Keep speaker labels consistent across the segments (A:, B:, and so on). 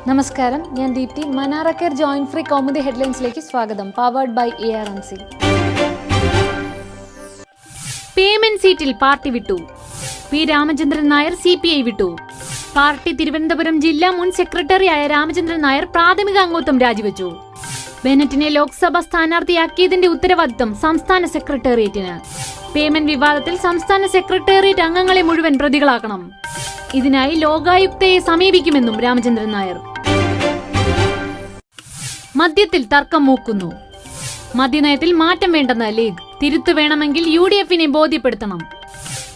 A: നമസ്കാരം, ഞാൻ Deepthi. Manara care joint free Kaumudi ഹെഡ്ലൈൻസിലേക്ക് സ്വാഗതം. Powered by ARMC.
B: പേയ്മെന്റ് സീറ്റിൽ പാർട്ടി വിട്ടു. പി രാമചന്ദ്രൻ നായർ CPI വിട്ടു. പാർട്ടി തിരുവനന്തപുരം ജില്ലാ മുൻ സെക്രട്ടറിയായ രാമചന്ദ്രൻ നായർ പ്രാഥമിക അംഗത്വം രാജിവെച്ചു. ബെനറ്റിനെ ലോക്സഭാ സ്ഥാനാർത്ഥിയാക്കിയതിന്റെ ഉത്തരവാദിത്തം സംസ്ഥാന സെക്രട്ടേറിയറ്റിന്. പേയ്മെന്റ് വിവാദത്തിൽ സംസ്ഥാന സെക്രട്ടേറിയറ്റ് അംഗങ്ങളെ മുഴുവൻ പ്രതികളാക്കണം. ഇതിനായി ലോകായുക്തയെ സമീപിക്കുമെന്നും രാമചന്ദ്രൻ നായർ. മദ്യത്തിൽ തർക്കം മൂക്കുന്നു. മദ്യനയത്തിൽ മാറ്റം വേണ്ടെന്ന് ലീഗ്. തിരുത്തു വേണമെങ്കിൽ UDF-നെ ബോധ്യപ്പെടുത്തണം.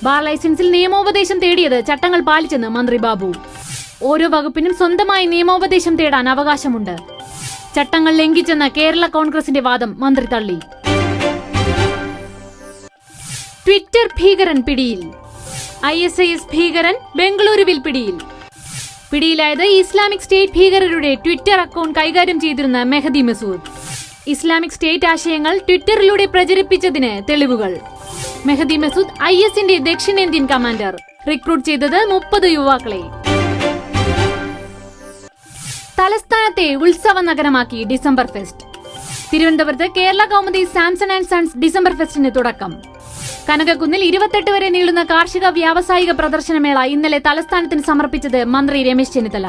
B: ബാർ ലൈസൻസിൽ നിയമോപദേശം തേടിയത് ചട്ടങ്ങൾ പാലിച്ചെന്ന് മന്ത്രി ബാബു. ഓരോ വകുപ്പിനും സ്വന്തമായി നിയമോപദേശം തേടാൻ അവകാശമുണ്ട്. ചട്ടങ്ങൾ ലംഘിച്ചെന്ന കേരള കോൺഗ്രസിന്റെ വാദം മന്ത്രി തള്ളി. ട്വിറ്റർ ഭീകരൻ പിടിയിൽ. ISIS ഭീകരൻ ബംഗളൂരുവിൽ പിടിയിൽ. പിടിയിലായത് ഇസ്ലാമിക് സ്റ്റേറ്റ് ഭീകരരുടെ ട്വിറ്റർ അക്കൗണ്ട് കൈകാര്യം ചെയ്തിരുന്ന മെഹദി മസൂദ്. ഇസ്ലാമിക് സ്റ്റേറ്റ് ആശയങ്ങൾ ട്വിറ്ററിലൂടെ പ്രചരിപ്പിച്ചതിന് തെളിവുകൾ. മെഹദി മസൂദ് IS-ന്റെ ദക്ഷിണേന്ത്യൻ കമാൻഡർ. റിക്രൂട്ട് ചെയ്തത് 30 യുവാക്കളെ. തലസ്ഥാനത്തെ ഉത്സവ നഗരമാക്കി ഡിസംബർ ഫെസ്റ്റ്. തിരുവനന്തപുരത്ത് Kerala Kaumudi Samson and sons December ഫെസ്റ്റിന് തുടക്കം. കനകക്കുന്നിൽ 28 വരെ നീളുന്ന കാർഷിക വ്യാവസായിക പ്രദർശനമേള ഇന്നലെ തലസ്ഥാനത്തിന് സമർപ്പിച്ചത് മന്ത്രി രമേശ് ചെന്നിത്തല.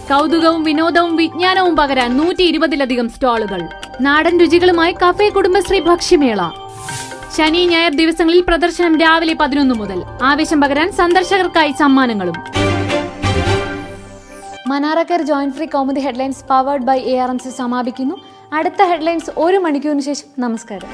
B: കൗതുകവും വിനോദവും വിജ്ഞാനവും പകരാൻ 120-ലധികം സ്റ്റാളുകൾ. നാടൻ രുചികളുമായി കഫേ കുടുംബശ്രീ ഭക്ഷ്യമേള. ശനി ഞായർ ദിവസങ്ങളിൽ പ്രദർശനം രാവിലെ 11 മുതൽ. ആവേശം പകരാൻ സന്ദർശകർക്കായി സമ്മാനങ്ങളും.
A: Manara care joint free Kaumudi headlines powered by ARMC സമാപിക്കുന്നു. അടുത്ത ഹെഡ്ലൈൻസ് 1 മണിക്കൂറിന് ശേഷം. നമസ്കാരം.